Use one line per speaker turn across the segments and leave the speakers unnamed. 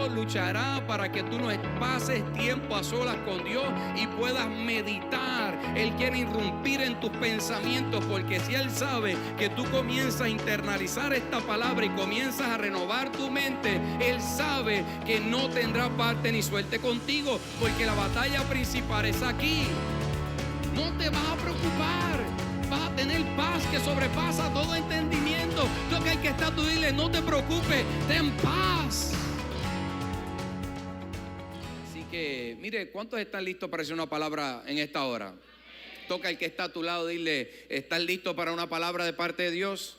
Dios luchará para que tú no pases tiempo a solas con Dios y puedas meditar. Él quiere irrumpir en tus pensamientos, porque si Él sabe que tú comienzas a internalizar esta palabra y comienzas a renovar tu mente, Él sabe que no tendrá parte ni suerte contigo, porque la batalla principal es aquí. No te vas a preocupar, vas a tener paz que sobrepasa todo entendimiento. Toca el que está a tu dile, no te preocupes, ten paz. Así que, mire, ¿cuántos están listos para hacer una palabra en esta hora? Toca el que está a tu lado, dile, ¿estás listo para una palabra de parte de Dios?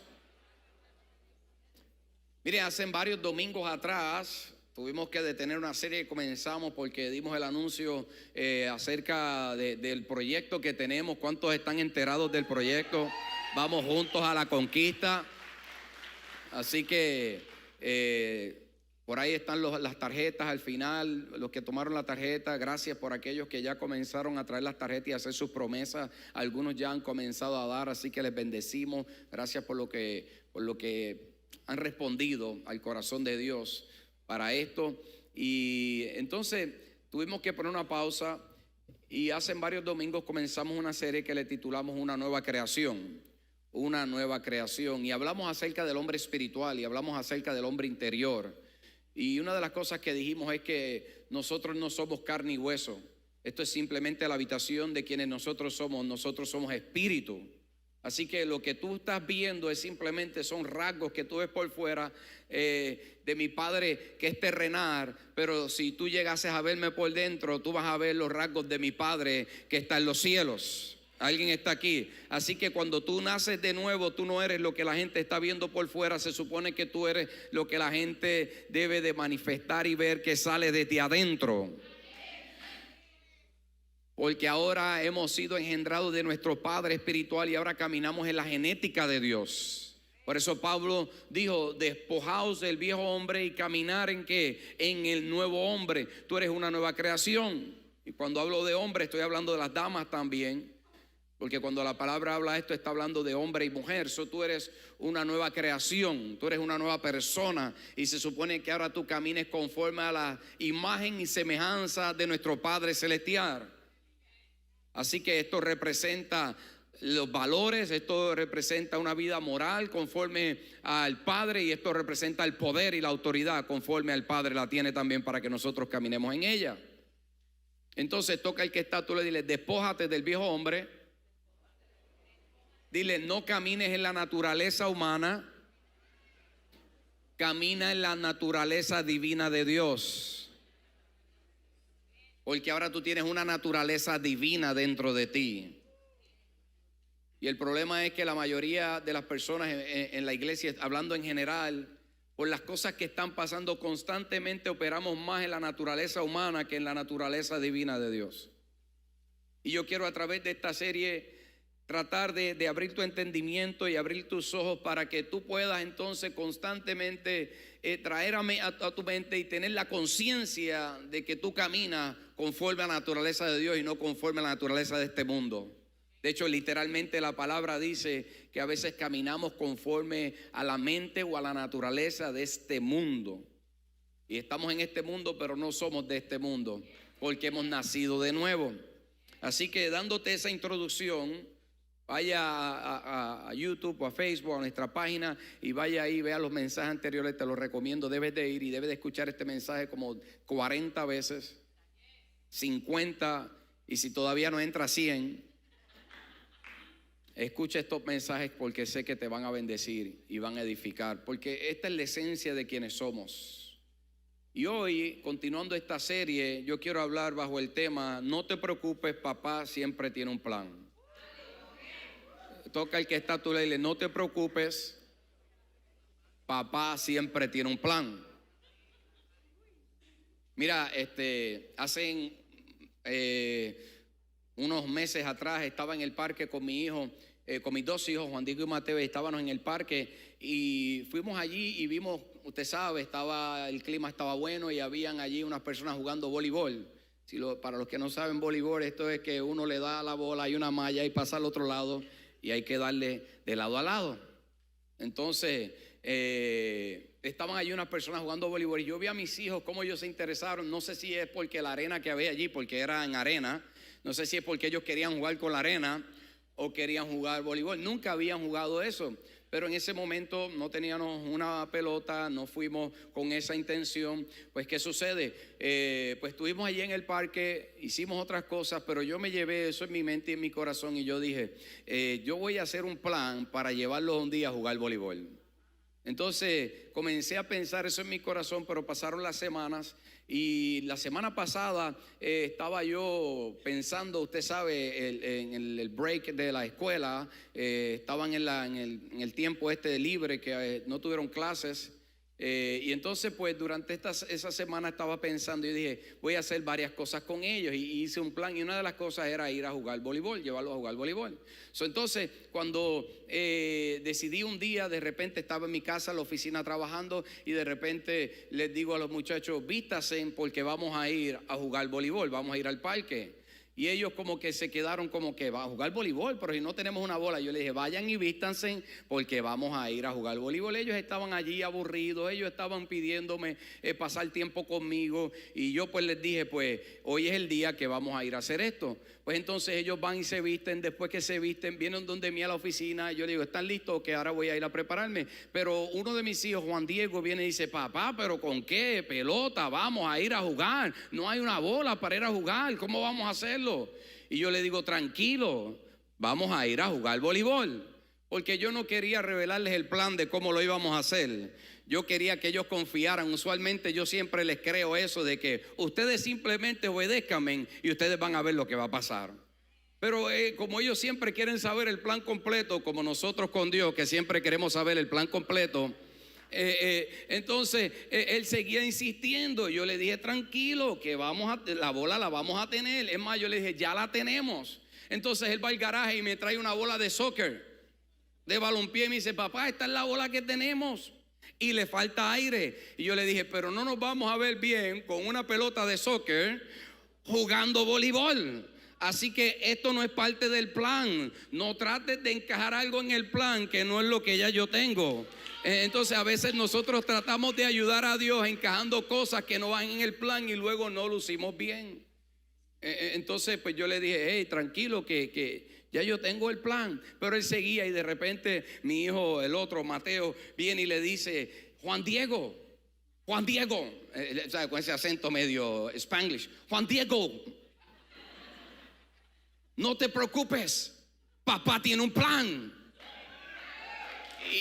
Mire, hace varios domingos atrás tuvimos que detener una serie que comenzamos porque dimos el anuncio acerca del proyecto que tenemos. ¿Cuántos están enterados del proyecto? Vamos juntos a la conquista. Así que por ahí están las tarjetas al final, los que tomaron la tarjeta. Gracias por aquellos que ya comenzaron a traer las tarjetas y hacer sus promesas. Algunos ya han comenzado a dar, así que les bendecimos. Gracias por lo que han respondido al corazón de Dios para esto. Y entonces tuvimos que poner una pausa y hace varios domingos comenzamos una serie que le titulamos Una Nueva Creación. Una nueva creación, y hablamos acerca del hombre espiritual y hablamos acerca del hombre interior. Y una de las cosas que dijimos es que nosotros no somos carne y hueso. Esto es simplemente la habitación de quienes nosotros somos espíritu. Así que lo que tú estás viendo es simplemente son rasgos que tú ves por fuera de mi Padre que es terrenal, pero si tú llegases a verme por dentro, tú vas a ver los rasgos de mi Padre que está en los cielos. Alguien está aquí. Así que cuando tú naces de nuevo, tú no eres lo que la gente está viendo por fuera. Se supone que tú eres lo que la gente debe de manifestar y ver que sale desde adentro. Porque ahora hemos sido engendrados de nuestro Padre espiritual y ahora caminamos en la genética de Dios. Por eso Pablo dijo, despojaos del viejo hombre y caminar ¿en qué? En el nuevo hombre. Tú eres una nueva creación. Y cuando hablo de hombre estoy hablando de las damas también. Porque cuando la palabra habla esto, está hablando de hombre y mujer. Tú eres una nueva creación, tú eres una nueva persona. Y se supone que ahora tú camines conforme a la imagen y semejanza de nuestro Padre Celestial. Así que esto representa los valores, esto representa una vida moral conforme al Padre, y esto representa el poder y la autoridad conforme al Padre la tiene también para que nosotros caminemos en ella. Entonces toca el que está, tú le diles, despójate del viejo hombre. Dile, no camines en la naturaleza humana, camina en la naturaleza divina de Dios. Porque ahora tú tienes una naturaleza divina dentro de ti. Y el problema es que la mayoría de las personas en la iglesia, hablando en general, por las cosas que están pasando constantemente, operamos más en la naturaleza humana que en la naturaleza divina de Dios. Y yo quiero a través de esta serie tratar de abrir tu entendimiento y abrir tus ojos para que tú puedas entonces constantemente traer a tu mente y tener la conciencia de que tú caminas conforme a la naturaleza de Dios y no conforme a la naturaleza de este mundo. De hecho, literalmente la palabra dice que a veces caminamos conforme a la mente o a la naturaleza de este mundo. Y estamos en este mundo, pero no somos de este mundo, porque hemos nacido de nuevo. Así que dándote esa introducción, vaya a YouTube o a Facebook, a nuestra página, y vaya ahí, vea los mensajes anteriores, te los recomiendo. Debes de ir y debes de escuchar este mensaje como 40 veces, 50, y si todavía no entra 100, escucha estos mensajes porque sé que te van a bendecir y van a edificar, porque esta es la esencia de quienes somos. Y hoy, continuando esta serie, yo quiero hablar bajo el tema, no te preocupes, papá siempre tiene un plan. Toca el que está a tu lado y dile, no te preocupes, papá siempre tiene un plan. Mira, hace unos meses atrás estaba en el parque con mi hijo, con mis dos hijos, Juan Diego y Mateo, y estábamos en el parque y fuimos allí y vimos, usted sabe, el clima estaba bueno y habían allí unas personas jugando voleibol. Para los que no saben voleibol, esto es que uno le da la bola, hay una malla y pasa al otro lado y hay que darle de lado a lado. Entonces, estaban allí unas personas jugando voleibol y yo vi a mis hijos cómo ellos se interesaron. No sé si es porque la arena que había allí, porque era en arena, no sé si es porque ellos querían jugar con la arena o querían jugar voleibol. Nunca habían jugado eso, pero en ese momento no teníamos una pelota, no fuimos con esa intención. Pues ¿qué sucede? Pues estuvimos allí en el parque, hicimos otras cosas, pero yo me llevé eso en mi mente y en mi corazón y yo dije, yo voy a hacer un plan para llevarlos un día a jugar voleibol. Entonces comencé a pensar eso en mi corazón, pero pasaron las semanas y la semana pasada estaba yo pensando, usted sabe, en el break de la escuela, estaban en el tiempo este libre que no tuvieron clases. Y entonces pues durante esa semana estaba pensando y dije, voy a hacer varias cosas con ellos y hice un plan y una de las cosas era ir a jugar voleibol, llevarlos a jugar voleibol. Entonces cuando decidí un día, de repente estaba en mi casa, en la oficina trabajando y de repente les digo a los muchachos, vístanse porque vamos a ir a jugar voleibol, vamos a ir al parque. Y ellos como que se quedaron como que va a jugar voleibol, pero si no tenemos una bola. Yo les dije, vayan y vístanse porque vamos a ir a jugar voleibol. Ellos estaban allí aburridos, ellos estaban pidiéndome pasar tiempo conmigo. Y yo pues les dije, pues hoy es el día que vamos a ir a hacer esto. Pues entonces ellos van y se visten, después que se visten, vienen donde mí a la oficina. Yo les digo, ¿están listos? Que ahora voy a ir a prepararme. Pero uno de mis hijos, Juan Diego, viene y dice, papá, ¿pero con qué? Pelota, vamos a ir a jugar. No hay una bola para ir a jugar, ¿cómo vamos a hacerlo? Y yo le digo, tranquilo, vamos a ir a jugar voleibol. Porque yo no quería revelarles el plan de cómo lo íbamos a hacer. Yo quería que ellos confiaran. Usualmente yo siempre les creo eso de que ustedes simplemente obedézcanme y ustedes van a ver lo que va a pasar. Pero como ellos siempre quieren saber el plan completo, como nosotros con Dios que siempre queremos saber el plan completo, entonces él seguía insistiendo. Yo le dije, tranquilo, que la bola la vamos a tener. Es más, yo le dije, ya la tenemos. Entonces él va al garaje y me trae una bola de soccer, de balompié, y me dice, papá, esta es la bola que tenemos y le falta aire. Y yo le dije, pero no nos vamos a ver bien con una pelota de soccer jugando voleibol. Así que esto no es parte del plan. No trates de encajar algo en el plan que no es lo que ya yo tengo. Entonces a veces nosotros tratamos de ayudar a Dios encajando cosas que no van en el plan y luego no lucimos bien. Entonces pues yo le dije, hey, tranquilo que ya yo tengo el plan. Pero él seguía y de repente mi hijo, el otro, Mateo, viene y le dice, Juan Diego, ¿sabe? Con ese acento medio spanglish, Juan Diego, no te preocupes, papá tiene un plan.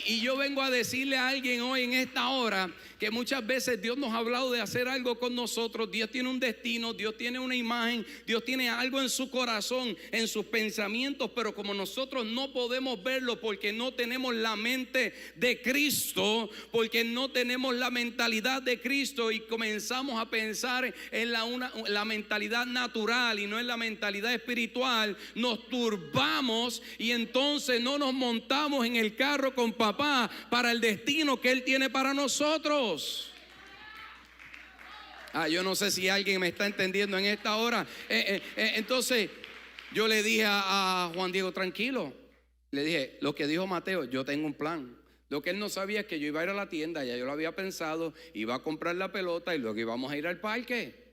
Y yo vengo a decirle a alguien hoy en esta hora que muchas veces Dios nos ha hablado de hacer algo con nosotros. Dios tiene un destino, Dios tiene una imagen, Dios tiene algo en su corazón, en sus pensamientos, pero como nosotros no podemos verlo porque no tenemos la mente de Cristo, porque no tenemos la mentalidad de Cristo y comenzamos a pensar en la mentalidad natural y no en la mentalidad espiritual, nos turbamos y entonces no nos montamos en el carro con papá para el destino que Él tiene para nosotros. Yo no sé si alguien me está entendiendo en esta hora. Entonces yo le dije a Juan Diego, tranquilo. Le dije, lo que dijo Mateo, yo tengo un plan. Lo que él no sabía es que yo iba a ir a la tienda, ya yo lo había pensado, iba a comprar la pelota y luego íbamos a ir al parque.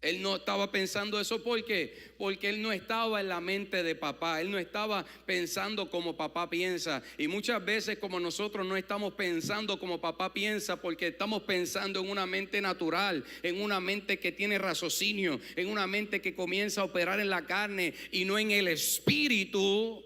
Él no estaba pensando eso porque él no estaba en la mente de papá. Él no estaba pensando como papá piensa. Y muchas veces como nosotros no estamos pensando como papá piensa porque estamos pensando en una mente natural, en una mente que tiene raciocinio, en una mente que comienza a operar en la carne y no en el espíritu,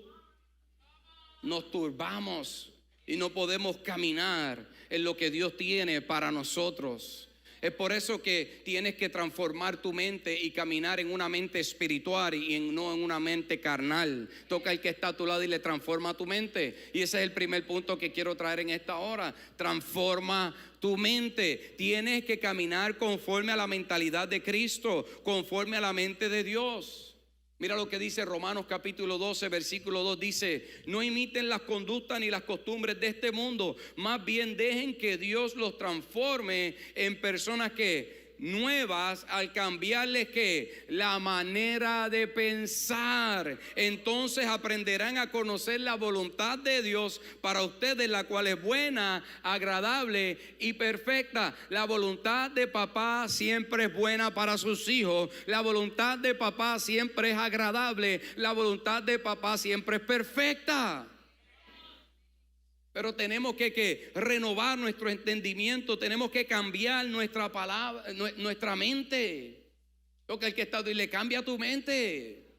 nos turbamos y no podemos caminar en lo que Dios tiene para nosotros. Es por eso que tienes que transformar tu mente y caminar en una mente espiritual y no en una mente carnal. Toca al que está a tu lado y le transforma tu mente. Y ese es el primer punto que quiero traer en esta hora. Transforma tu mente. Tienes que caminar conforme a la mentalidad de Cristo, conforme a la mente de Dios. Mira lo que dice Romanos capítulo 12, versículo 2, dice, no imiten las conductas ni las costumbres de este mundo, más bien dejen que Dios los transforme en personas que nuevas al cambiarles que la manera de pensar. Entonces aprenderán a conocer la voluntad de Dios para ustedes, la cual es buena, agradable y perfecta. La voluntad de papá siempre es buena para sus hijos. La voluntad de papá siempre es agradable. La voluntad de papá siempre es perfecta. Pero tenemos que renovar nuestro entendimiento, tenemos que cambiar nuestra palabra, nuestra mente. Porque el que está dile, cambia tu mente.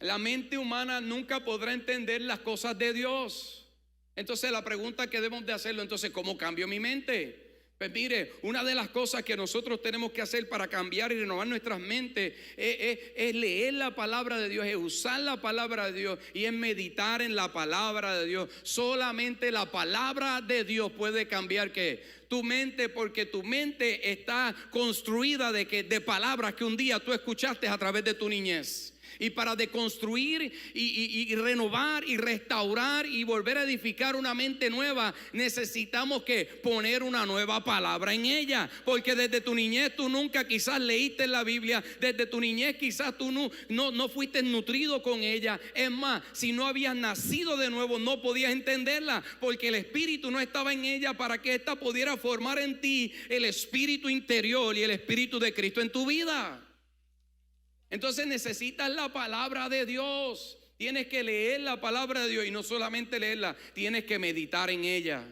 La mente humana nunca podrá entender las cosas de Dios. Entonces la pregunta que debemos de hacerlo, entonces, ¿cómo cambio mi mente? Pues mire, una de las cosas que nosotros tenemos que hacer para cambiar y renovar nuestras mentes es leer la palabra de Dios, es usar la palabra de Dios y es meditar en la palabra de Dios. Solamente la palabra de Dios puede cambiar ¿qué? Tu mente, porque tu mente está construida de palabras que un día tú escuchaste a través de tu niñez. Y para deconstruir y renovar y restaurar y volver a edificar una mente nueva, necesitamos que poner una nueva palabra en ella. Porque desde tu niñez tú nunca quizás leíste la Biblia, desde tu niñez quizás tú no fuiste nutrido con ella. Es más, si no habías nacido de nuevo no podías entenderla, porque el Espíritu no estaba en ella para que ésta pudiera formar en ti el espíritu interior y el Espíritu de Cristo en tu vida. Entonces necesitas la palabra de Dios. Tienes que leer la palabra de Dios y no solamente leerla, tienes que meditar en ella.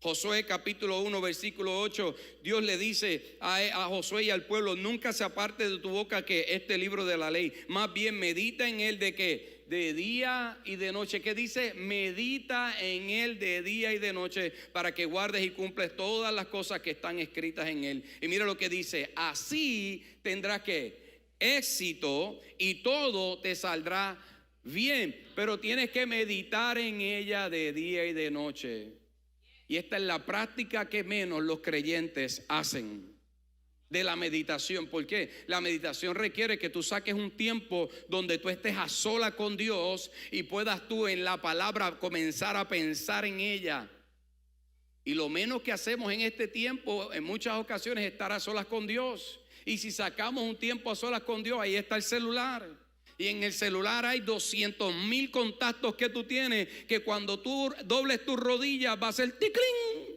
Josué capítulo 1 versículo 8, Dios le dice a Josué y al pueblo: nunca se aparte de tu boca que este libro de la ley, más bien medita en él de que de día y de noche. ¿Qué dice? Medita en él de día y de noche para que guardes y cumples todas las cosas que están escritas en él. Y mira lo que dice: así tendrás que éxito y todo te saldrá bien. Pero tienes que meditar en ella de día y de noche. Y esta es la práctica que menos los creyentes hacen de la meditación. ¿Por qué? La meditación requiere que tú saques un tiempo donde tú estés a sola con Dios y puedas tú en la palabra comenzar a pensar en ella. Y lo menos que hacemos en este tiempo en muchas ocasiones es estar a solas con Dios. Y si sacamos un tiempo a solas con Dios, ahí está el celular. Y en el celular hay 200,000 contactos que tú tienes, que cuando tú dobles tus rodillas va a ser ticlín.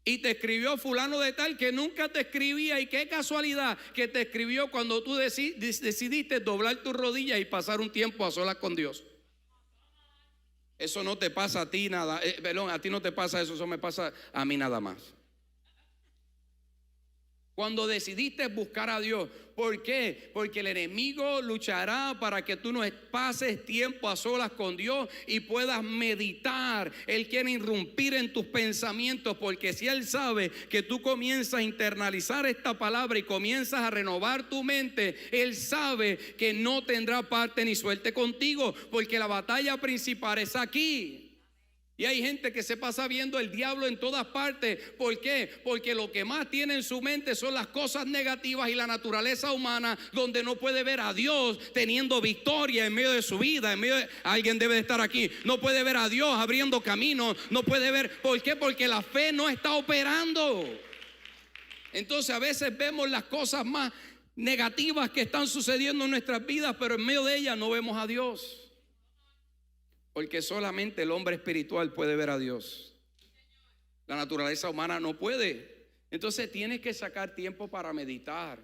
Y te escribió fulano de tal que nunca te escribía. Y qué casualidad que te escribió cuando tú decidiste doblar tus rodillas y pasar un tiempo a solas con Dios. Eso no te pasa a ti nada. Perdón, a ti no te pasa eso me pasa a mí nada más. Cuando decidiste buscar a Dios. ¿Por qué? Porque el enemigo luchará para que tú no pases tiempo a solas con Dios y puedas meditar. Él quiere irrumpir en tus pensamientos, porque si él sabe que tú comienzas a internalizar esta palabra y comienzas a renovar tu mente, él sabe que no tendrá parte ni suerte contigo, porque la batalla principal es aquí. Y hay gente que se pasa viendo el diablo en todas partes. ¿Por qué? Porque lo que más tiene en su mente son las cosas negativas y la naturaleza humana, donde no puede ver a Dios teniendo victoria en medio de su vida. Alguien debe de estar aquí. No puede ver a Dios abriendo caminos. No puede ver. ¿Por qué? Porque la fe no está operando. Entonces a veces vemos las cosas más negativas que están sucediendo en nuestras vidas, pero en medio de ellas no vemos a Dios. Porque solamente el hombre espiritual puede ver a Dios. La naturaleza humana no puede. Entonces tienes que sacar tiempo para meditar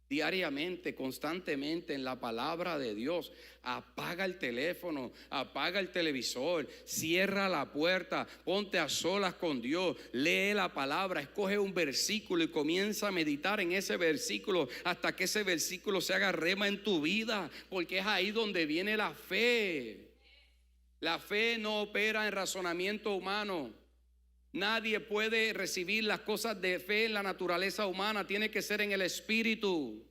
diariamente, constantemente en la palabra de Dios. Apaga el teléfono, apaga el televisor, cierra la puerta, ponte a solas con Dios, lee la palabra, escoge un versículo y comienza a meditar en ese versículo hasta que ese versículo se haga rema en tu vida, porque es ahí donde viene la fe. La fe no opera en razonamiento humano. Nadie puede recibir las cosas de fe en la naturaleza humana. Tiene que ser en el espíritu.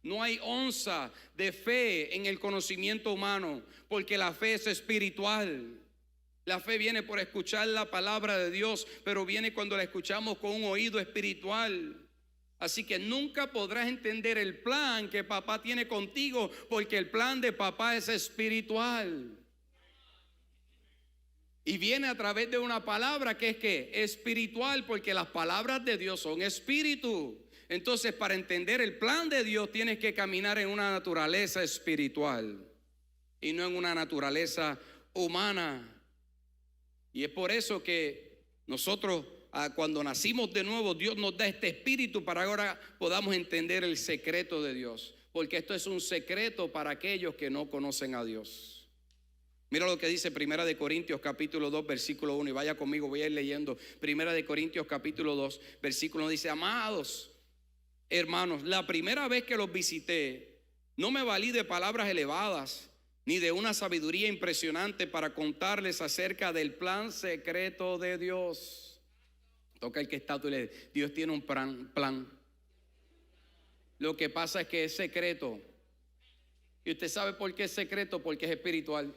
No hay onza de fe en el conocimiento humano, porque la fe es espiritual. La fe viene por escuchar la palabra de Dios, pero viene cuando la escuchamos con un oído espiritual. Así que nunca podrás entender el plan que papá tiene contigo, porque el plan de papá es espiritual. Y viene a través de una palabra que es ¿qué? Espiritual, porque las palabras de Dios son espíritu. Entonces, para entender el plan de Dios tienes que caminar en una naturaleza espiritual y no en una naturaleza humana. Y es por eso que nosotros, cuando nacimos de nuevo, Dios nos da este espíritu para que ahora podamos entender el secreto de Dios, porque esto es un secreto para aquellos que no conocen a Dios. Mira lo que dice Primera de Corintios capítulo 2 versículo 1, y vaya conmigo, voy a ir leyendo. Primera de Corintios capítulo 2 versículo 1 dice: amados hermanos, la primera vez que los visité, no me valí de palabras elevadas ni de una sabiduría impresionante para contarles acerca del plan secreto de Dios. Toca el que está, tú le dices: Dios tiene un plan. Lo que pasa es que es secreto. Y usted sabe por qué es secreto, porque es espiritual.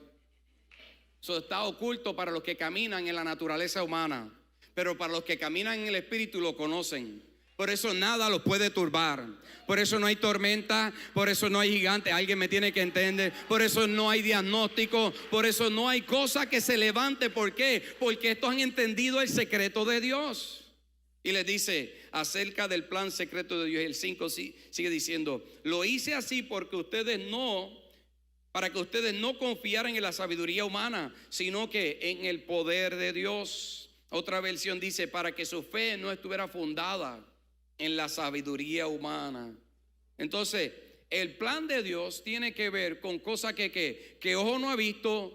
Eso está oculto para los que caminan en la naturaleza humana, pero para los que caminan en el espíritu lo conocen. Por eso nada los puede turbar. Por eso no hay tormenta, por eso no hay gigante. Alguien me tiene que entender. Por eso no hay diagnóstico, por eso no hay cosa que se levante. ¿Por qué? Porque estos han entendido el secreto de Dios. Y les dice acerca del plan secreto de Dios. El 5 sigue diciendo: lo hice así porque para que ustedes no confiaran en la sabiduría humana, sino que en el poder de Dios. Otra versión dice: para que su fe no estuviera fundada en la sabiduría humana. Entonces, el plan de Dios tiene que ver con cosas que ojo no ha visto,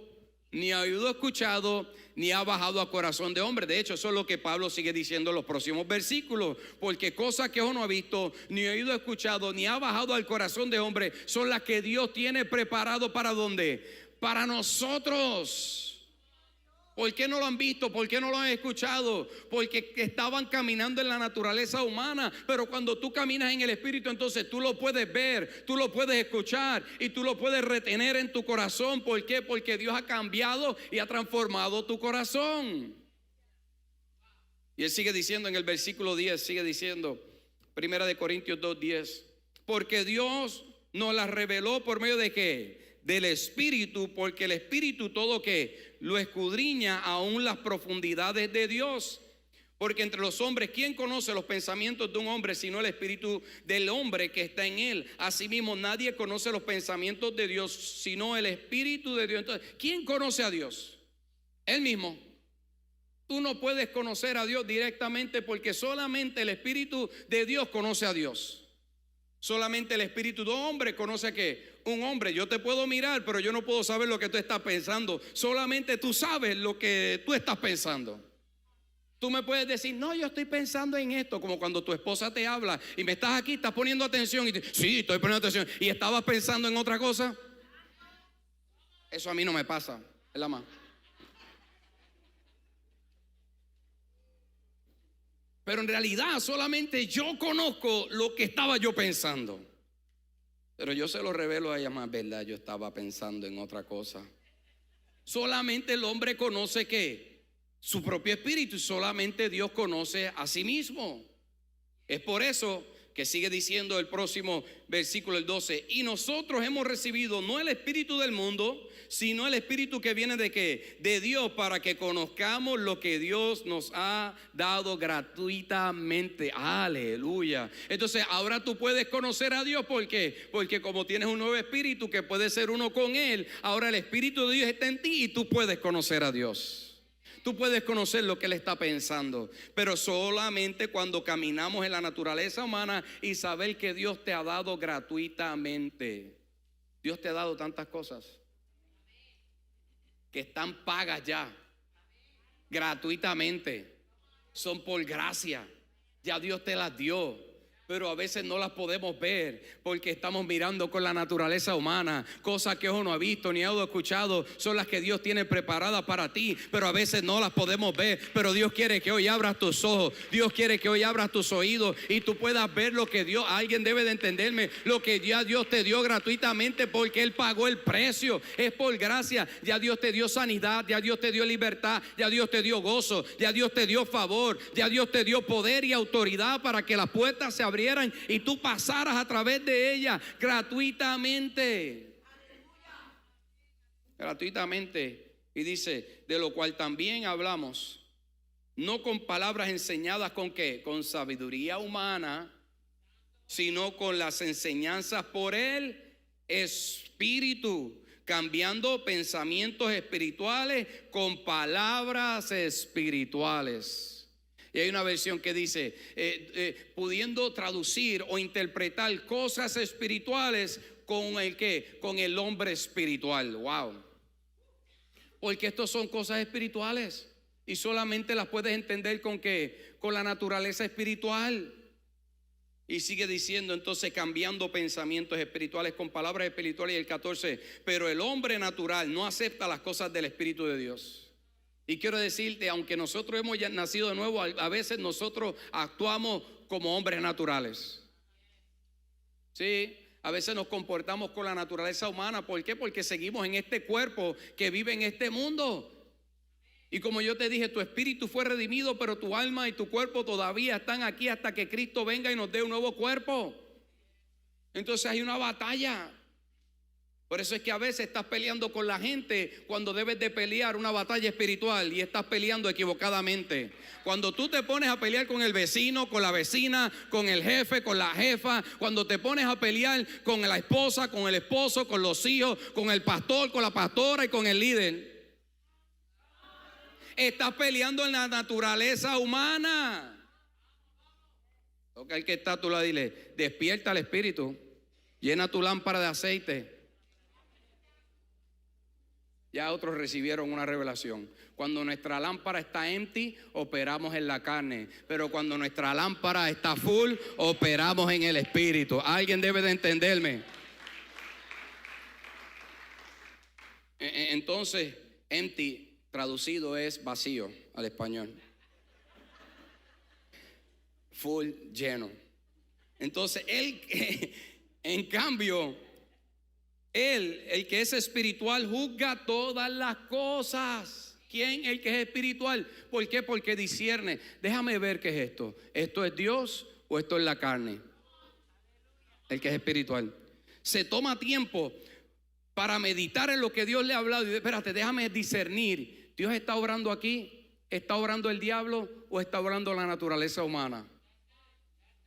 ni oído escuchado, ni ha bajado a corazón de hombre. De hecho, eso es lo que Pablo sigue diciendo en los próximos versículos, porque cosas que ojo no ha visto, ni oído escuchado, ni ha bajado al corazón de hombre, son las que Dios tiene preparado ¿para dónde? Para nosotros. ¿Por qué no lo han visto? ¿Por qué no lo han escuchado? Porque estaban caminando en la naturaleza humana. Pero cuando tú caminas en el Espíritu, entonces tú lo puedes ver, tú lo puedes escuchar y tú lo puedes retener en tu corazón. ¿Por qué? Porque Dios ha cambiado y ha transformado tu corazón. Y él sigue diciendo en el versículo 10, sigue diciendo, Primera de Corintios 2:10, porque Dios nos las reveló por medio de ¿qué? Del Espíritu, porque el Espíritu todo que lo escudriña aún las profundidades de Dios. Porque entre los hombres, ¿quién conoce los pensamientos de un hombre sino el espíritu del hombre que está en él? Asimismo, nadie conoce los pensamientos de Dios sino el Espíritu de Dios. Entonces, ¿quién conoce a Dios? Él mismo. Tú no puedes conocer a Dios directamente porque solamente el Espíritu de Dios conoce a Dios. Solamente el espíritu de un hombre conoce que un hombre. Yo te puedo mirar, pero yo no puedo saber lo que tú estás pensando. Solamente tú sabes lo que tú estás pensando. Tú me puedes decir: no, yo estoy pensando en esto. Como cuando tu esposa te habla y me estás aquí, estás poniendo atención. Y sí, estoy poniendo atención. Y estabas pensando en otra cosa. Eso a mí no me pasa, es la más. Pero en realidad solamente yo conozco lo que estaba yo pensando. Pero yo se lo revelo a ella más, ¿verdad? Yo estaba pensando en otra cosa. Solamente el hombre conoce ¿qué? Su propio espíritu, y solamente Dios conoce a sí mismo. Es por eso que sigue diciendo el próximo versículo, el 12, y nosotros hemos recibido no el espíritu del mundo, sino el espíritu que viene de ¿qué? De Dios, para que conozcamos lo que Dios nos ha dado gratuitamente. Aleluya. Entonces ahora tú puedes conocer a Dios. ¿Por qué? Porque como tienes un nuevo espíritu que puede ser uno con Él, ahora el espíritu de Dios está en ti y tú puedes conocer a Dios. Tú puedes conocer lo que Él está pensando, pero solamente cuando caminamos en la naturaleza humana y saber que Dios te ha dado gratuitamente. Dios te ha dado tantas cosas que están pagas ya, gratuitamente, son por gracia, ya Dios te las dio. Pero a veces no las podemos ver porque estamos mirando con la naturaleza humana. Cosas que ojo no ha visto ni ha escuchado son las que Dios tiene preparadas para ti, pero a veces no las podemos ver. Pero Dios quiere que hoy abras tus ojos, Dios quiere que hoy abras tus oídos y tú puedas ver lo que Dios, alguien debe de entenderme, lo que ya Dios te dio gratuitamente porque Él pagó el precio, es por gracia. Ya Dios te dio sanidad, ya Dios te dio libertad, ya Dios te dio gozo, ya Dios te dio favor, ya Dios te dio poder y autoridad para que las puertas se abrieran y tú pasaras a través de ella gratuitamente. Gratuitamente. Y dice, de lo cual también hablamos, no con palabras enseñadas con qué, con sabiduría humana, sino con las enseñanzas por el Espíritu, cambiando pensamientos espirituales con palabras espirituales. Y hay una versión que dice, pudiendo traducir o interpretar cosas espirituales con el qué, con el hombre espiritual. Wow. Porque estos son cosas espirituales y solamente las puedes entender con qué, con la naturaleza espiritual. Y sigue diciendo entonces, cambiando pensamientos espirituales con palabras espirituales. Y el 14, pero el hombre natural no acepta las cosas del Espíritu de Dios. Y quiero decirte, aunque nosotros hemos ya nacido de nuevo, a veces nosotros actuamos como hombres naturales. Sí, a veces nos comportamos con la naturaleza humana. ¿Por qué? Porque seguimos en este cuerpo que vive en este mundo. Y como yo te dije, tu espíritu fue redimido, pero tu alma y tu cuerpo todavía están aquí hasta que Cristo venga y nos dé un nuevo cuerpo. Entonces hay una batalla. Por eso es que a veces estás peleando con la gente cuando debes de pelear una batalla espiritual y estás peleando equivocadamente. Cuando tú te pones a pelear con el vecino, con la vecina, con el jefe, con la jefa, cuando te pones a pelear con la esposa, con el esposo, con los hijos, con el pastor, con la pastora y con el líder, estás peleando en la naturaleza humana. Toca el que está a tu lado, dile, despierta el espíritu, llena tu lámpara de aceite. Ya otros recibieron una revelación. Cuando nuestra lámpara está empty, operamos en la carne. Pero cuando nuestra lámpara está full, operamos en el espíritu. Alguien debe de entenderme. Entonces, empty traducido es vacío al español. Full, lleno. Entonces, él, en cambio, él, el que es espiritual, juzga todas las cosas. ¿Quién? El que es espiritual. ¿Por qué? Porque discierne. Déjame ver qué es esto. ¿Esto es Dios o esto es la carne? El que es espiritual. Se toma tiempo para meditar en lo que Dios le ha hablado. Y espérate, déjame discernir. ¿Dios está obrando aquí? ¿Está obrando el diablo o está obrando la naturaleza humana?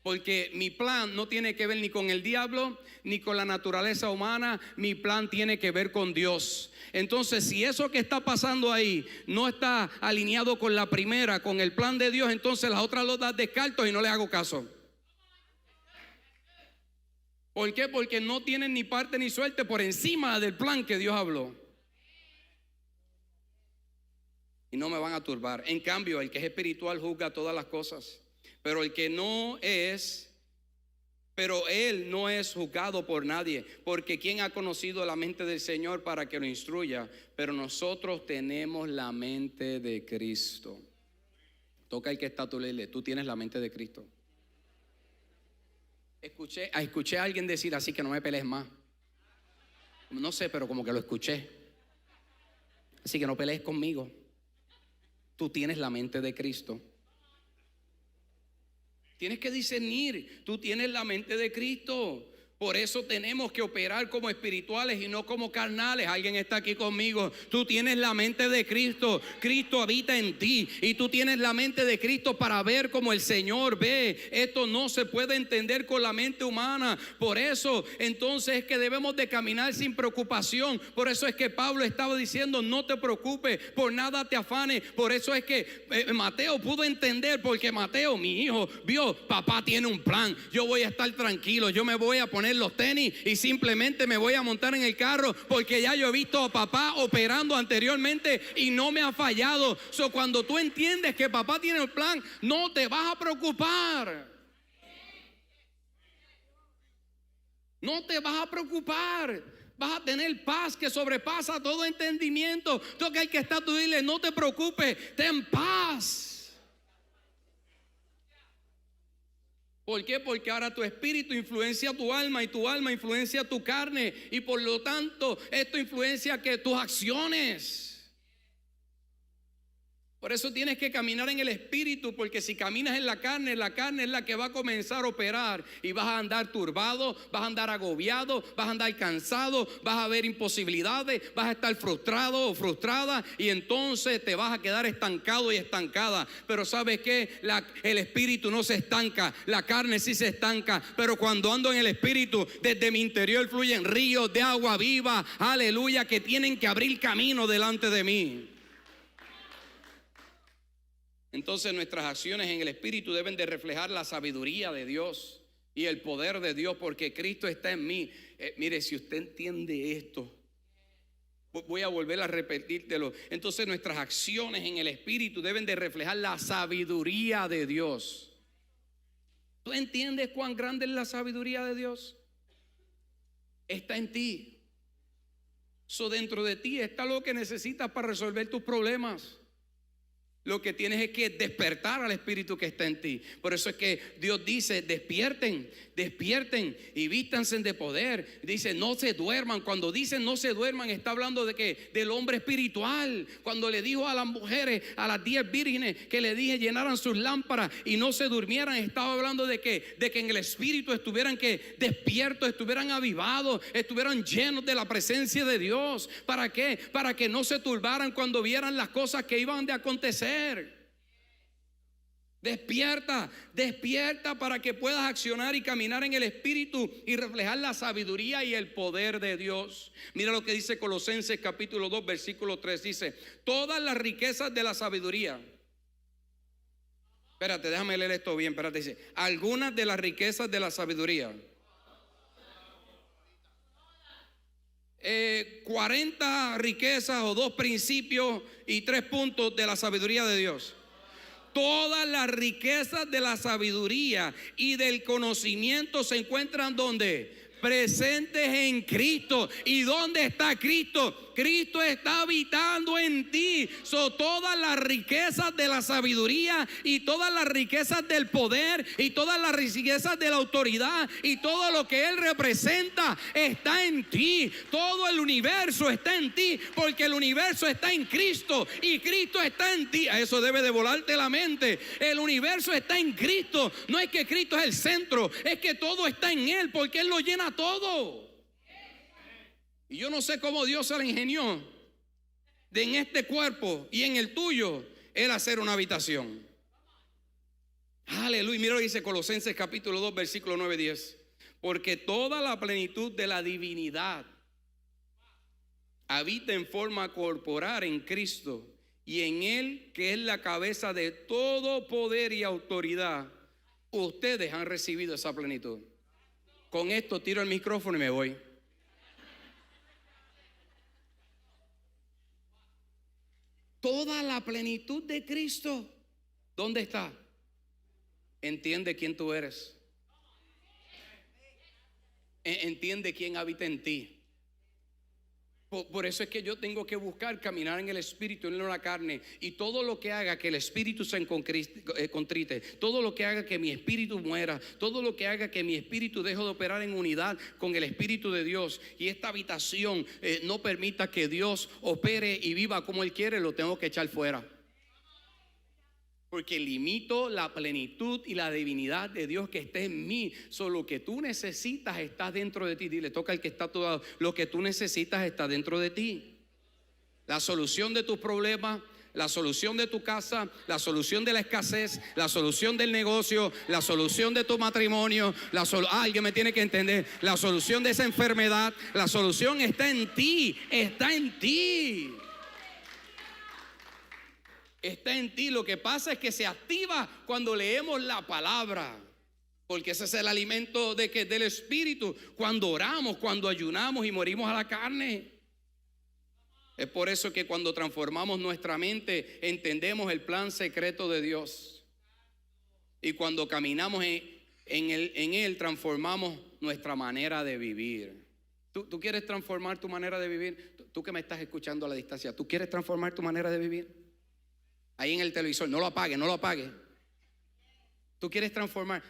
Porque mi plan no tiene que ver ni con el diablo ni con la naturaleza humana. Mi plan tiene que ver con Dios. Entonces, si eso que está pasando ahí no está alineado con la primera, con el plan de Dios, entonces las otras los das descartos y no les hago caso. ¿Por qué? Porque no tienen ni parte ni suerte por encima del plan que Dios habló. Y no me van a turbar. En cambio, el que es espiritual juzga todas las cosas. Pero el que no es, pero él no es juzgado por nadie, porque ¿quién ha conocido la mente del Señor para que lo instruya? Pero nosotros tenemos la mente de Cristo. Toca el que está a tu lado, tú tienes la mente de Cristo. Escuché a alguien decir así, que no me pelees más. No sé, pero como que lo escuché. Así que no pelees conmigo. Tú tienes la mente de Cristo. Tienes que discernir, tú tienes la mente de Cristo. Por eso tenemos que operar como espirituales y no como carnales. Alguien está aquí conmigo. Tú tienes la mente de Cristo. Cristo habita en ti. Y tú tienes la mente de Cristo para ver como el Señor ve. Esto no se puede entender con la mente humana. Por eso entonces es que debemos de caminar sin preocupación. Por eso es que Pablo estaba diciendo, no te preocupes, por nada te afanes. Por eso es que Mateo pudo entender, porque Mateo, mi hijo, vio, papá tiene un plan. Yo voy a estar tranquilo, yo me voy a poner los tenis y simplemente me voy a montar en el carro, porque ya yo he visto a papá operando anteriormente y no me ha fallado. Cuando tú entiendes que papá tiene el plan, no te vas a preocupar. No te vas a preocupar. Vas a tener paz que sobrepasa todo entendimiento. Toca el que está, tú dile, no te preocupes, ten paz. ¿Por qué? Porque ahora tu espíritu influencia tu alma y tu alma influencia tu carne, y por lo tanto esto influencia que tus acciones. Por eso tienes que caminar en el Espíritu, porque si caminas en la carne es la que va a comenzar a operar y vas a andar turbado, vas a andar agobiado, vas a andar cansado, vas a ver imposibilidades, vas a estar frustrado o frustrada y entonces te vas a quedar estancado y estancada. Pero ¿sabes qué? El Espíritu no se estanca, la carne sí se estanca, pero cuando ando en el Espíritu, desde mi interior fluyen ríos de agua viva, aleluya, que tienen que abrir camino delante de mí. Entonces nuestras acciones en el Espíritu deben de reflejar la sabiduría de Dios y el poder de Dios, porque Cristo está en mí. Mire, si usted entiende esto, voy a volver a repetírtelo. Entonces nuestras acciones en el Espíritu deben de reflejar la sabiduría de Dios. ¿Tú entiendes cuán grande es la sabiduría de Dios? Está en ti. Dentro de ti está lo que necesitas para resolver tus problemas. Lo que tienes es que despertar al Espíritu que está en ti. Por eso es que Dios dice: despierten, despierten y vístanse de poder. Dice: no se duerman. Cuando dice no se duerman, está hablando de que del hombre espiritual. Cuando le dijo a las mujeres, a las 10 vírgenes, que le dije llenaran sus lámparas y no se durmieran, estaba hablando de que en el Espíritu estuvieran que despiertos, estuvieran avivados, estuvieran llenos de la presencia de Dios. ¿Para qué? Para que no se turbaran cuando vieran las cosas que iban de acontecer. Despierta, despierta para que puedas accionar y caminar en el Espíritu y reflejar la sabiduría y el poder de Dios. Mira lo que dice Colosenses capítulo 2 versículo 3. Dice: todas las riquezas de la sabiduría. Espérate, déjame leer esto bien. Espérate, dice: algunas de las riquezas de la sabiduría. 40 riquezas o 2 principios y 3 puntos de la sabiduría de Dios. Todas las riquezas de la sabiduría y del conocimiento se encuentran ¿dónde? Presentes en Cristo. ¿Y dónde está Cristo? Cristo está habitando en ti. Todas las riquezas de la sabiduría y todas las riquezas del poder y todas las riquezas de la autoridad y todo lo que Él representa está en ti. Todo el universo está en ti, porque el universo está en Cristo y Cristo está en ti. A eso debe de volarte la mente. El universo está en Cristo. No es que Cristo es el centro, es que todo está en Él, porque Él lo llena todo. Y yo no sé cómo Dios se le ingenió de en este cuerpo y en el tuyo Él hacer una habitación. Aleluya. Mira lo que dice Colosenses capítulo 2 versículo 9 y 10. Porque toda la plenitud de la divinidad habita en forma corporal en Cristo, y en Él, que es la cabeza de todo poder y autoridad, ustedes han recibido esa plenitud. Con esto tiro el micrófono y me voy. Toda la plenitud de Cristo, ¿dónde está? Entiende quién tú eres. Entiende quién habita en ti. Por eso es que yo tengo que buscar caminar en el Espíritu, no en la carne. Y todo lo que haga que el Espíritu se contrite, todo lo que haga que mi espíritu muera, todo lo que haga que mi espíritu deje de operar en unidad con el Espíritu de Dios, y esta habitación no permita que Dios opere y viva como Él quiere, lo tengo que echar fuera. Porque limito la plenitud y la divinidad de Dios que está en mí. Solo lo que tú necesitas está dentro de ti. Dile, toca al que está a tu lado: lo que tú necesitas está dentro de ti. La solución de tus problemas, la solución de tu casa, la solución de la escasez, la solución del negocio, la solución de tu matrimonio, alguien me tiene que entender, la solución de esa enfermedad, la solución está en ti, está en ti. Está en ti. Lo que pasa es que se activa cuando leemos la palabra, porque ese es el alimento del Espíritu. Cuando oramos, cuando ayunamos y morimos a la carne. Es por eso que cuando transformamos nuestra mente, entendemos el plan secreto de Dios. Y cuando caminamos en Él, transformamos nuestra manera de vivir. ¿Tú quieres transformar tu manera de vivir? Tú que me estás escuchando a la distancia, ¿tú quieres transformar tu manera de vivir? Ahí en el televisor, no lo apagues, no lo apagues. ¿Tú quieres transforma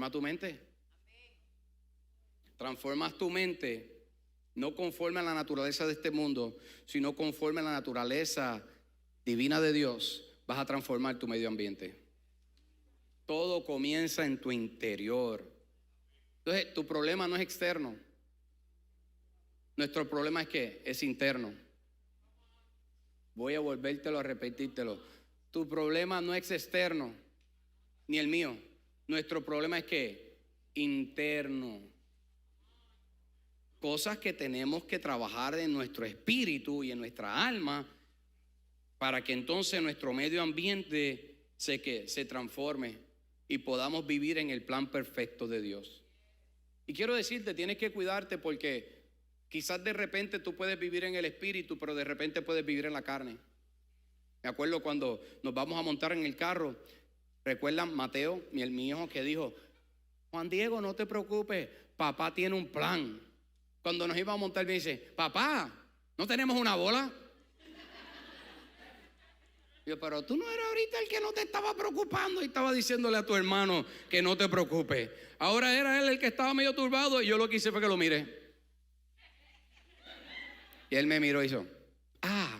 tu mente? Transformas tu mente, no conforme a la naturaleza de este mundo, sino conforme a la naturaleza divina de Dios. vas a transformar tu medio ambiente. Todo comienza en tu interior. Entonces, tu problema no es externo. Nuestro problema es ¿qué? Es interno. Voy a volvértelo a repetírtelo. Tu problema no es externo, ni el mío. Nuestro problema es ¿qué? Interno. Cosas que tenemos que trabajar en nuestro espíritu y en nuestra alma para que entonces nuestro medio ambiente se transforme y podamos vivir en el plan perfecto de Dios. Y quiero decirte, tienes que cuidarte porque quizás de repente tú puedes vivir en el espíritu, pero de repente puedes vivir en la carne. Me acuerdo cuando nos vamos a montar en el carro, recuerdan Mateo, mi hijo, que dijo: Juan Diego, no te preocupes, papá tiene un plan. Cuando nos íbamos a montar me dice: papá, ¿no tenemos una bola? Yo, pero tú no eras ahorita el que no te estaba preocupando y estaba diciéndole a tu hermano que no te preocupes. Ahora era él el que estaba medio turbado y yo lo que hice fue que lo miré. Y él me miró y hizo: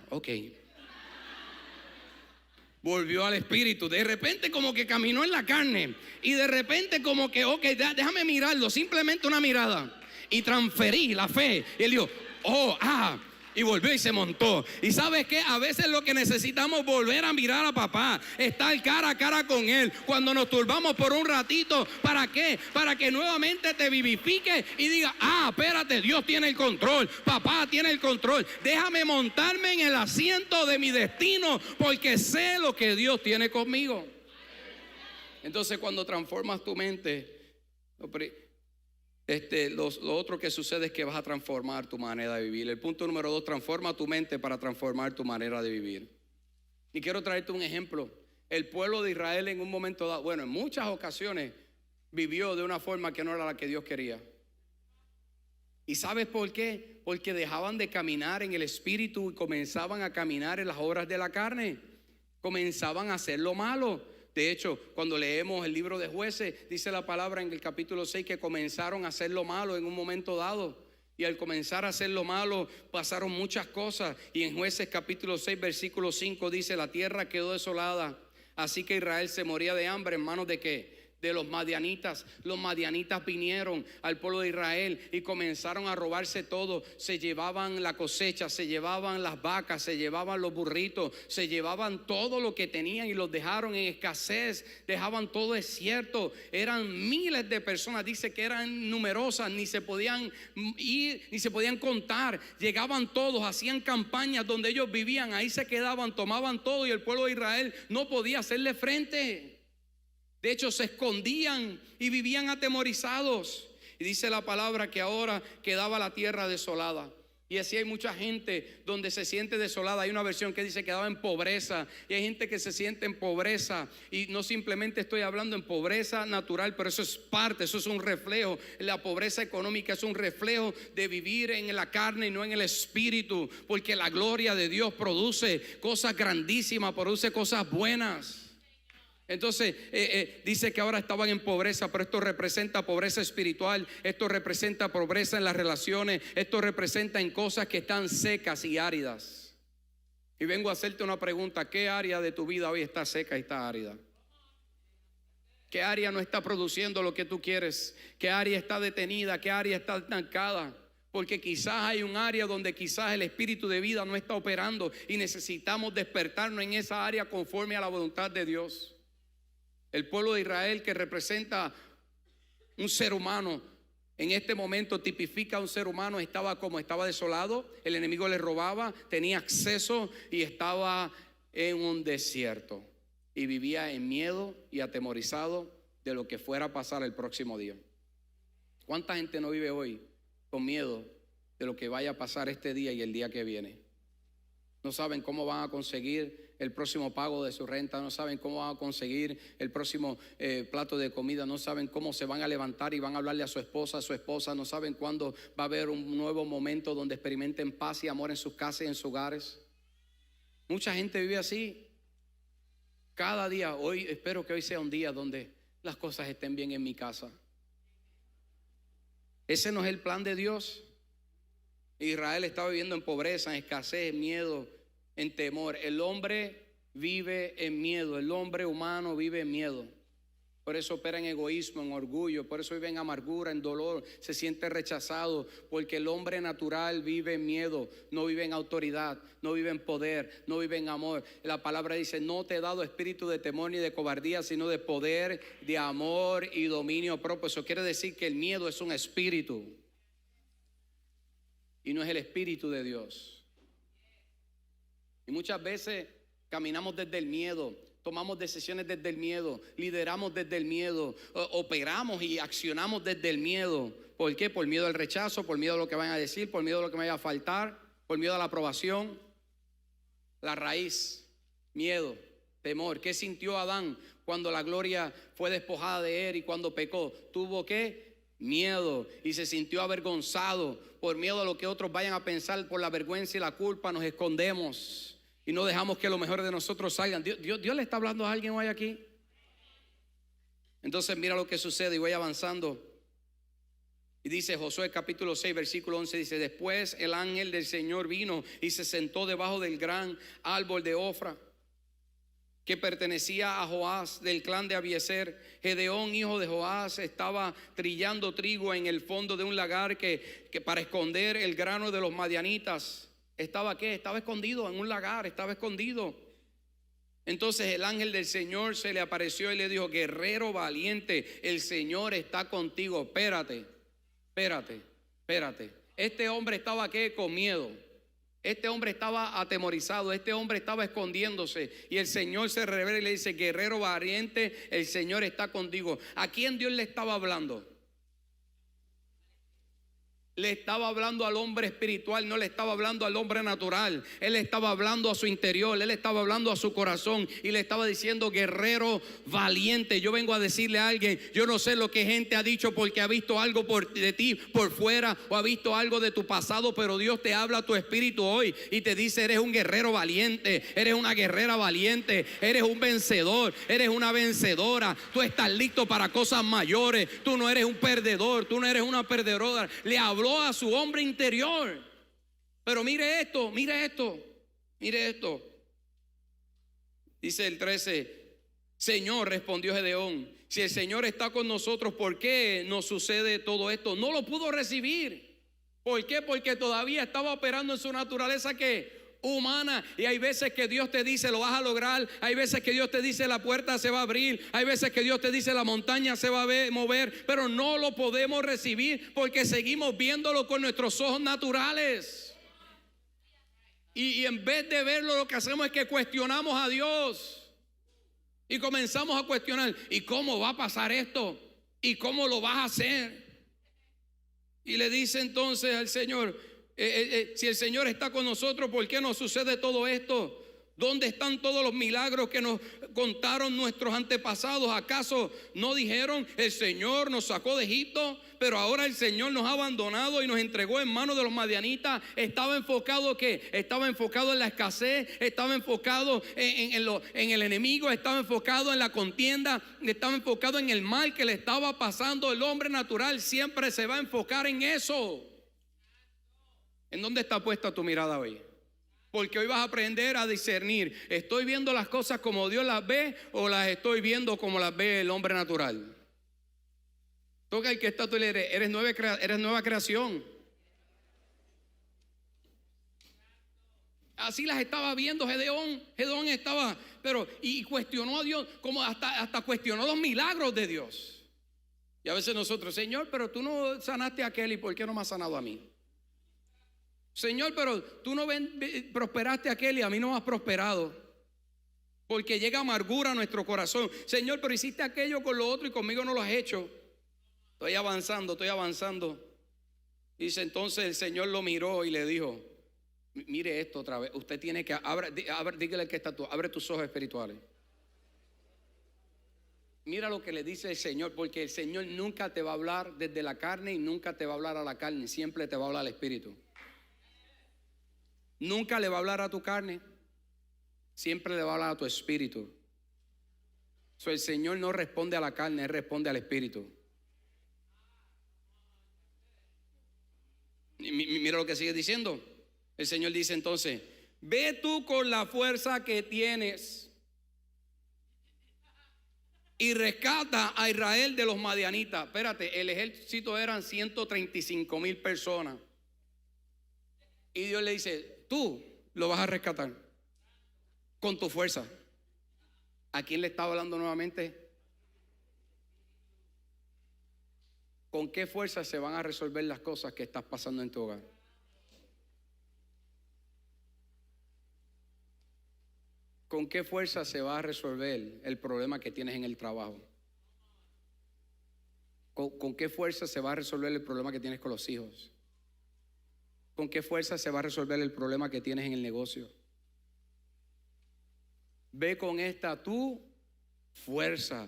ok. Volvió al espíritu. De repente como que caminó en la carne. Y de repente como que, ok, déjame mirarlo. Simplemente una mirada. Y transferí la fe. Y él dijo: y volvió y se montó. Y ¿sabes qué? A veces lo que necesitamos es volver a mirar a papá, estar cara a cara con él. Cuando nos turbamos por un ratito, ¿para qué? Para que nuevamente te vivifique y diga: espérate, Dios tiene el control, papá tiene el control. Déjame montarme en el asiento de mi destino porque sé lo que Dios tiene conmigo. Entonces, cuando transformas tu mente, lo otro que sucede es que vas a transformar tu manera de vivir. El punto número 2, transforma tu mente para transformar tu manera de vivir. Y quiero traerte un ejemplo. El pueblo de Israel en un momento dado, bueno, en muchas ocasiones vivió de una forma que no era la que Dios quería. ¿Y sabes por qué? Porque dejaban de caminar en el espíritu y comenzaban a caminar en las obras de la carne. Comenzaban a hacer lo malo. De hecho, cuando leemos el libro de Jueces, dice la palabra en el capítulo 6 que comenzaron a hacer lo malo en un momento dado. Y al comenzar a hacer lo malo pasaron muchas cosas. Y en Jueces capítulo 6 versículo 5 dice: la tierra quedó desolada, así que Israel se moría de hambre. ¿En manos de qué? De los madianitas. Los madianitas vinieron al pueblo de Israel y comenzaron a robarse todo. Se llevaban la cosecha, se llevaban las vacas, se llevaban los burritos, se llevaban todo lo que tenían y los dejaron en escasez, dejaban todo desierto. Eran miles de personas, dice que eran numerosas, ni se podían ir, ni se podían contar. Llegaban todos, hacían campañas donde ellos vivían, ahí se quedaban, tomaban todo y el pueblo de Israel no podía hacerle frente. De hecho, se escondían y vivían atemorizados. Y dice la palabra que ahora quedaba la tierra desolada. Y así hay mucha gente donde se siente desolada. Hay una versión que dice que quedaba en pobreza. Y hay gente que se siente en pobreza. Y no simplemente estoy hablando en pobreza natural, pero eso es parte, eso es un reflejo. La pobreza económica es un reflejo de vivir en la carne y no en el espíritu. Porque la gloria de Dios produce cosas grandísimas, produce cosas buenas. Entonces dice que ahora estaban en pobreza, pero esto representa pobreza espiritual, esto representa pobreza en las relaciones, esto representa en cosas que están secas y áridas. Y vengo a hacerte una pregunta: ¿qué área de tu vida hoy está seca y está árida? ¿Qué área no está produciendo lo que tú quieres? ¿Qué área está detenida? ¿Qué área está estancada? Porque quizás hay un área donde quizás el espíritu de vida no está operando y necesitamos despertarnos en esa área conforme a la voluntad de Dios. El pueblo de Israel, que representa un ser humano, en este momento tipifica a un ser humano, estaba desolado, el enemigo le robaba, tenía acceso y estaba en un desierto. Y vivía en miedo y atemorizado de lo que fuera a pasar el próximo día. ¿Cuánta gente no vive hoy con miedo de lo que vaya a pasar este día y el día que viene? No saben cómo van a conseguir el próximo pago de su renta, no saben cómo van a conseguir el próximo plato de comida, no saben cómo se van a levantar y van a hablarle a su esposa, no saben cuándo va a haber un nuevo momento donde experimenten paz y amor en sus casas y en sus hogares. Mucha gente vive así. Cada día, hoy espero que hoy sea un día donde las cosas estén bien en mi casa. Ese no es el plan de Dios. Israel estaba viviendo en pobreza, en escasez, en miedo, en temor. El hombre vive en miedo. El hombre humano vive en miedo. Por eso opera en egoísmo, en orgullo. Por eso vive en amargura, en dolor. Se siente rechazado. Porque el hombre natural vive en miedo. No vive en autoridad. No vive en poder. No vive en amor. La palabra dice: no te he dado espíritu de temor ni de cobardía, sino de poder, de amor y dominio propio. Eso quiere decir que el miedo es un espíritu. Y no es el espíritu de Dios. Y muchas veces caminamos desde el miedo. Tomamos decisiones desde el miedo, lideramos desde el miedo, operamos y accionamos desde el miedo. ¿Por qué? Por miedo al rechazo, por miedo a lo que van a decir, por miedo a lo que me vaya a faltar, por miedo a la aprobación. La raíz, miedo, temor. ¿Qué sintió Adán cuando la gloria fue despojada de él y cuando pecó? ¿Tuvo qué? Miedo, y se sintió avergonzado. Por miedo a lo que otros vayan a pensar, por la vergüenza y la culpa nos escondemos. Y no dejamos que lo mejor de nosotros salgan. Dios le está hablando a alguien hoy aquí. Entonces mira lo que sucede y voy avanzando. Y dice Josué capítulo 6 versículo 11, dice: después el ángel del Señor vino y se sentó debajo del gran árbol de Ofra, que pertenecía a Joás, del clan de Abiezer. Gedeón, hijo de Joás, estaba trillando trigo en el fondo de un lagar que para esconder el grano de los madianitas. ¿Estaba qué? Estaba escondido en un lagar, estaba escondido. Entonces el ángel del Señor se le apareció y le dijo: guerrero valiente, el Señor está contigo. Espérate. Este hombre estaba ¿qué? Con miedo. Este hombre estaba atemorizado, este hombre estaba escondiéndose. Y el Señor se revela y le dice: guerrero valiente, el Señor está contigo. ¿A quién Dios le estaba hablando? Le estaba hablando al hombre espiritual, no le estaba hablando al hombre natural. Él estaba hablando a su interior, él estaba hablando a su corazón y le estaba diciendo: guerrero valiente. Yo vengo a decirle a alguien: yo no sé lo que gente ha dicho porque ha visto algo de ti por fuera o ha visto algo de tu pasado, pero Dios te habla a tu espíritu hoy y te dice: eres un guerrero valiente, eres una guerrera valiente, eres un vencedor, eres una vencedora. Tú estás listo para cosas mayores. Tú no eres un perdedor, tú no eres una perdedora. Le habló a su hombre interior. Pero mire esto. Dice el 13: Señor, respondió Gedeón, si el Señor está con nosotros, ¿por qué nos sucede todo esto? No lo pudo recibir. ¿Por qué? Porque todavía estaba operando en su naturaleza que humana. Y hay veces que Dios te dice: lo vas a lograr. Hay veces que Dios te dice: la puerta se va a abrir. Hay veces que Dios te dice: la montaña se va a mover. Pero no lo podemos recibir porque seguimos viéndolo con nuestros ojos naturales. Y en vez de verlo, lo que hacemos es que cuestionamos a Dios. Y comenzamos a cuestionar: ¿y cómo va a pasar esto? ¿Y cómo lo vas a hacer? Y le dice entonces al Señor: si el Señor está con nosotros, ¿por qué nos sucede todo esto? ¿Dónde están todos los milagros que nos contaron nuestros antepasados? ¿Acaso no dijeron: el Señor nos sacó de Egipto, pero ahora el Señor nos ha abandonado y nos entregó en manos de los madianitas? Estaba enfocado ¿qué? Estaba enfocado en la escasez, estaba enfocado en el enemigo, estaba enfocado en la contienda, estaba enfocado en el mal que le estaba pasando. El hombre natural siempre se va a enfocar en eso. ¿En dónde está puesta tu mirada hoy? Porque hoy vas a aprender a discernir: ¿estoy viendo las cosas como Dios las ve o las estoy viendo como las ve el hombre natural? Toca el que está, tú le eres, eres nueva creación. Así las estaba viendo Gedeón. Gedeón estaba, y cuestionó a Dios, como hasta cuestionó los milagros de Dios. Y a veces nosotros: Señor, pero tú no sanaste a aquel, ¿y por qué no me has sanado a mí? Señor, pero tú no prosperaste a aquel y a mí no me has prosperado. Porque llega amargura a nuestro corazón. Señor, pero hiciste aquello con lo otro y conmigo no lo has hecho. Estoy avanzando. Dice entonces el Señor lo miró y le dijo: mire esto otra vez. Usted tiene que, dígale que está tú, abre tus ojos espirituales. Mira lo que le dice el Señor, porque el Señor nunca te va a hablar desde la carne y nunca te va a hablar a la carne. Siempre te va a hablar al espíritu. Nunca le va a hablar a tu carne, siempre le va a hablar a tu espíritu. El Señor no responde a la carne, Él responde al espíritu. Y mira lo que sigue diciendo. El Señor dice entonces: Ve tú con la fuerza que tienes y rescata a Israel de los madianitas. Espérate, el ejército eran 135,000 personas. Y Dios le dice, tú lo vas a rescatar con tu fuerza. ¿A quién le estaba hablando nuevamente? ¿Con qué fuerza se van a resolver las cosas que estás pasando en tu hogar? ¿Con qué fuerza se va a resolver el problema que tienes en el trabajo? ¿Con qué fuerza se va a resolver el problema que tienes con los hijos? ¿Con qué fuerza se va a resolver el problema que tienes en el negocio? Ve con esta tu fuerza,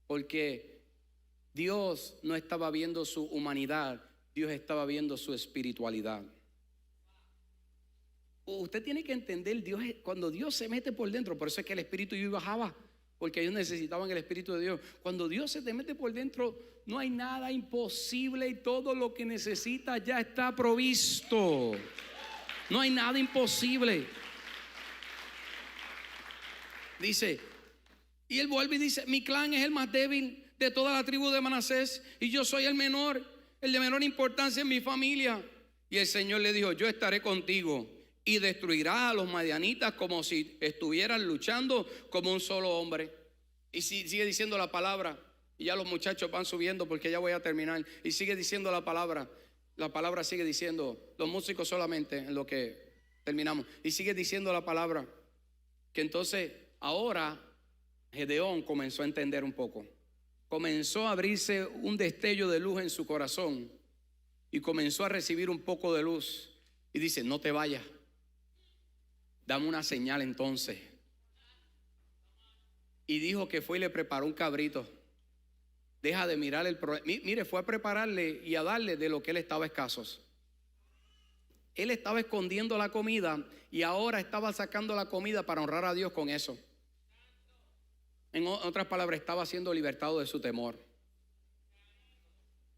porque Dios no estaba viendo su humanidad, Dios estaba viendo su espiritualidad. Usted tiene que entender, cuando Dios se mete por dentro, por eso es que el Espíritu y bajaba, porque ellos necesitaban el Espíritu de Dios. Cuando Dios se te mete por dentro, no hay nada imposible y todo lo que necesitas ya está provisto. No hay nada imposible. Dice, y él vuelve y dice, mi clan es el más débil de toda la tribu de Manasés y yo soy el menor, el de menor importancia en mi familia. Y el Señor le dijo, yo estaré contigo y destruirás a los madianitas como si estuvieran luchando como un solo hombre. Y sigue diciendo la palabra, y ya los muchachos van subiendo porque ya voy a terminar. Y sigue diciendo la palabra sigue diciendo, los músicos solamente en lo que terminamos. Y sigue diciendo la palabra, que entonces ahora Gedeón comenzó a entender un poco. Comenzó a abrirse un destello de luz en su corazón y comenzó a recibir un poco de luz. Y dice, no te vayas. Dame una señal entonces. Y dijo que fue y le preparó un cabrito. Deja de mirar el problema. Mire, fue a prepararle y a darle de lo que él estaba escaso. Él estaba escondiendo la comida y ahora estaba sacando la comida para honrar a Dios con eso. En otras palabras, estaba siendo libertado de su temor.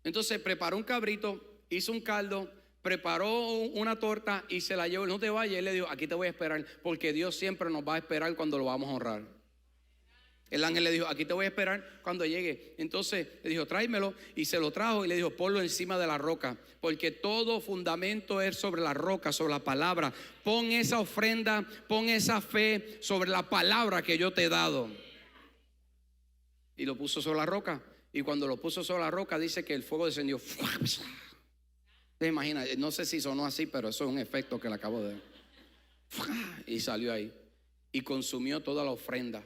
Entonces preparó un cabrito, hizo un caldo, preparó una torta y se la llevó. No te vayas, él le dijo, aquí te voy a esperar, porque Dios siempre nos va a esperar cuando lo vamos a honrar. El ángel le dijo, aquí te voy a esperar cuando llegue. Entonces le dijo, tráemelo, y se lo trajo y le dijo, ponlo encima de la roca, porque todo fundamento es sobre la roca, sobre la palabra. Pon esa ofrenda, pon esa fe sobre la palabra que yo te he dado. Y lo puso sobre la roca. Y cuando lo puso sobre la roca, dice que el fuego descendió. ¿Te imaginas? No sé si sonó así, pero eso es un efecto que le acabo de... Y salió ahí. Y consumió toda la ofrenda.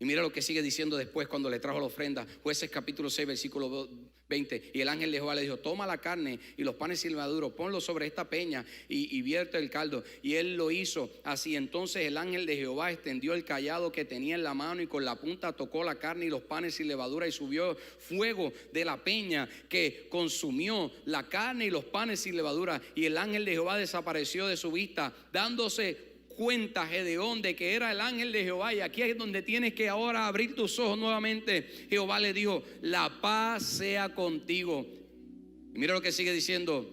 Y mira lo que sigue diciendo después cuando le trajo la ofrenda. Jueces capítulo 6 versículo 20. Y el ángel de Jehová le dijo, toma la carne y los panes sin levadura, ponlo sobre esta peña y vierte el caldo. Y él lo hizo así. Entonces el ángel de Jehová extendió el cayado que tenía en la mano y con la punta tocó la carne y los panes sin levadura, y subió fuego de la peña que consumió la carne y los panes sin levadura. Y el ángel de Jehová desapareció de su vista, dándose cuenta Gedeón de que era el ángel de Jehová. Y aquí es donde tienes que ahora abrir tus ojos nuevamente. Jehová le dijo, la paz sea contigo. Y mira lo que sigue diciendo,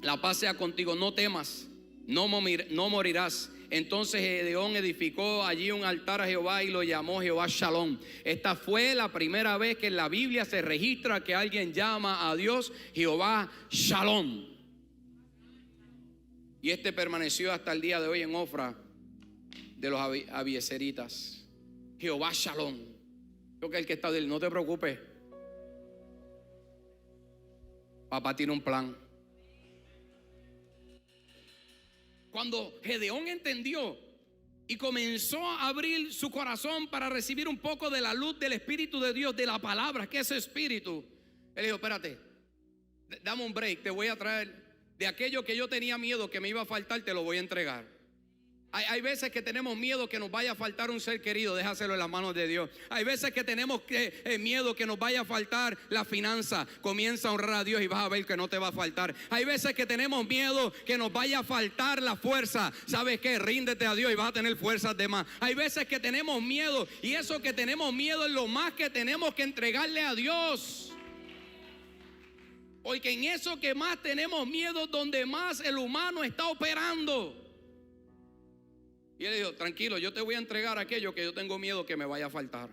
la paz sea contigo, no temas, no morirás. Entonces Gedeón edificó allí un altar a Jehová y lo llamó Jehová Shalom. Esta fue la primera vez que en la Biblia se registra que alguien llama a Dios Jehová Shalom. Y este permaneció hasta el día de hoy en Ofra de los abiezeritas. Jehová Shalom. Creo que el que está de él, no te preocupes. Papá tiene un plan. Cuando Gedeón entendió y comenzó a abrir su corazón para recibir un poco de la luz del Espíritu de Dios, de la palabra, que es Espíritu, él dijo, espérate, dame un break, te voy a traer. De aquello que yo tenía miedo que me iba a faltar, te lo voy a entregar. Hay veces que tenemos miedo que nos vaya a faltar un ser querido, déjaselo en las manos de Dios. Hay veces que tenemos miedo que nos vaya a faltar la finanza, comienza a honrar a Dios y vas a ver que no te va a faltar. Hay veces que tenemos miedo que nos vaya a faltar la fuerza, ¿sabes qué? Ríndete a Dios y vas a tener fuerzas de más. Hay veces que tenemos miedo y eso que tenemos miedo es lo más que tenemos que entregarle a Dios. Porque en eso que más tenemos miedo, donde más el humano está operando. Y él dijo, tranquilo, yo te voy a entregar aquello que yo tengo miedo que me vaya a faltar.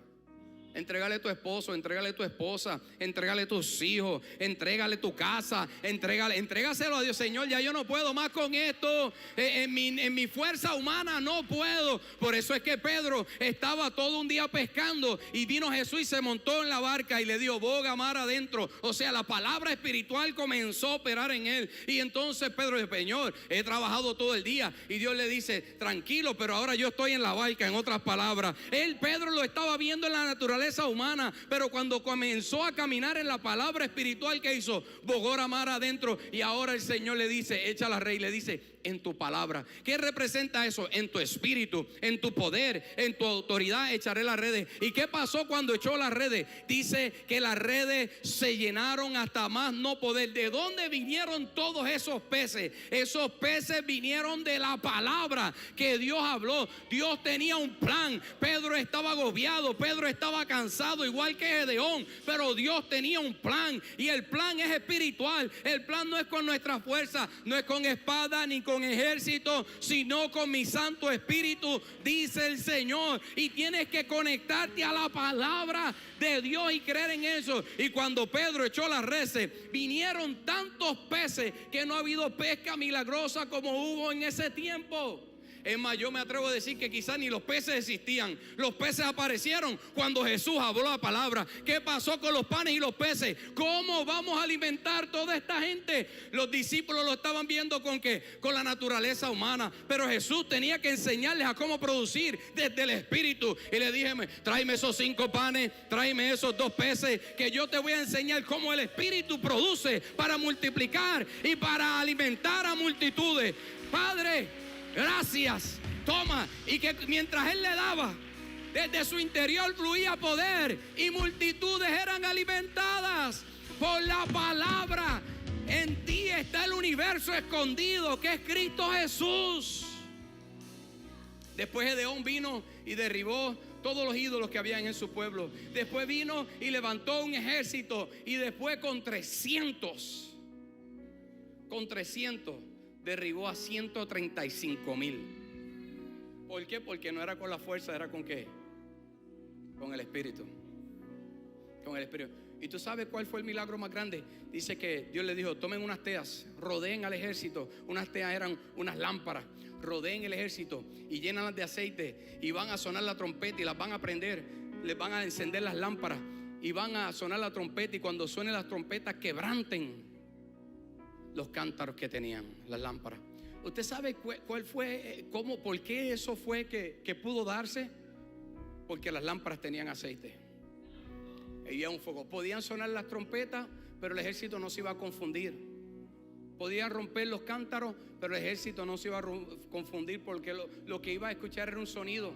Entrégale tu esposo, entrégale tu esposa, entrégale tus hijos, entrégale tu casa, entrégaselo a Dios. Señor, ya yo no puedo más con esto, en mi fuerza humana no puedo. Por eso es que Pedro estaba todo un día pescando y vino Jesús y se montó en la barca y le dio boga mar adentro. O sea, la palabra espiritual comenzó a operar en él. Y entonces Pedro dice, Señor, he trabajado todo el día. Y Dios le dice, tranquilo, pero ahora yo estoy en la barca. En otras palabras, Pedro lo estaba viendo en la naturaleza humana, pero cuando comenzó a caminar en la palabra espiritual, ¿qué hizo? Bogó mar adentro. Y ahora el Señor le dice, echa la red, y le dice, en tu palabra. ¿Qué representa eso? En tu espíritu, en tu poder, en tu autoridad echaré las redes. ¿Y qué pasó cuando echó las redes? Dice que las redes se llenaron hasta más no poder. ¿De dónde vinieron todos esos peces? Esos peces vinieron de la palabra que Dios habló. Dios tenía un plan. Pedro estaba agobiado, Pedro estaba cansado, igual que Gedeón, pero Dios tenía un plan, y el plan es espiritual. El plan no es con nuestra fuerza, no es con espada ni con ejército, sino con mi Santo Espíritu, dice el Señor. Y tienes que conectarte a la palabra de Dios y creer en eso. Y cuando Pedro echó las redes, vinieron tantos peces que no ha habido pesca milagrosa como hubo en ese tiempo. Es más, yo me atrevo a decir que quizás ni los peces existían. Los peces aparecieron cuando Jesús habló la palabra. ¿Qué pasó con los panes y los peces? ¿Cómo vamos a alimentar toda esta gente? Los discípulos lo estaban viendo con ¿qué? Con la naturaleza humana. Pero Jesús tenía que enseñarles a cómo producir desde el Espíritu. Y le dije, tráeme esos 5 panes, tráeme esos 2 peces, que yo te voy a enseñar cómo el Espíritu produce para multiplicar y para alimentar a multitudes. Padre, gracias, toma. Y que mientras él le daba, desde su interior fluía poder y multitudes eran alimentadas por la palabra. En ti está el universo escondido, que es Cristo Jesús. Después Gedeón vino y derribó todos los ídolos que habían en su pueblo. Después vino y levantó un ejército, y después con 300 derribó a 135,000. ¿Por qué? Porque no era con la fuerza, era con ¿qué? Con el Espíritu. Con el Espíritu. ¿Y tú sabes cuál fue el milagro más grande? Dice que Dios le dijo, tomen unas teas, rodeen al ejército. Unas teas eran unas lámparas. Rodeen el ejército y llénanlas de aceite, y van a sonar la trompeta y las van a prender. Les van a encender las lámparas y van a sonar la trompeta, y cuando suenen las trompetas quebranten los cántaros que tenían las lámparas. ¿Usted sabe cuál fue, cómo, por qué eso fue que pudo darse? Porque las lámparas tenían aceite. Había un fuego. Podían sonar las trompetas, pero el ejército no se iba a confundir. Podían romper los cántaros, pero el ejército no se iba a confundir, porque lo que iba a escuchar era un sonido.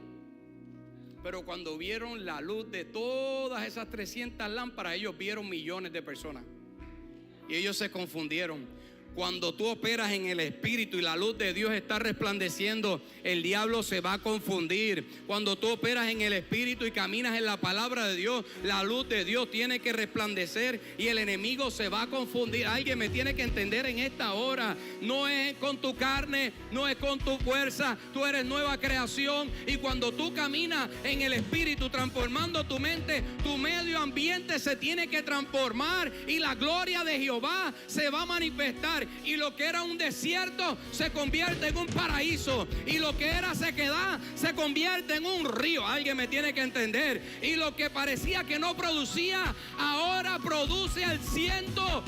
Pero cuando vieron la luz de todas esas 300 lámparas, ellos vieron millones de personas. Y ellos se confundieron. Cuando tú operas en el Espíritu y la luz de Dios está resplandeciendo, el diablo se va a confundir. Cuando tú operas en el Espíritu y caminas en la palabra de Dios, la luz de Dios tiene que resplandecer y el enemigo se va a confundir. Alguien me tiene que entender en esta hora. No es con tu carne, no es con tu fuerza. Tú eres nueva creación, y cuando tú caminas en el Espíritu transformando tu mente, tu medio ambiente se tiene que transformar y la gloria de Jehová se va a manifestar. Y lo que era un desierto se convierte en un paraíso, y lo que era sequedad se convierte en un río. Alguien me tiene que entender. Y lo que parecía que no producía, ahora produce al 100%.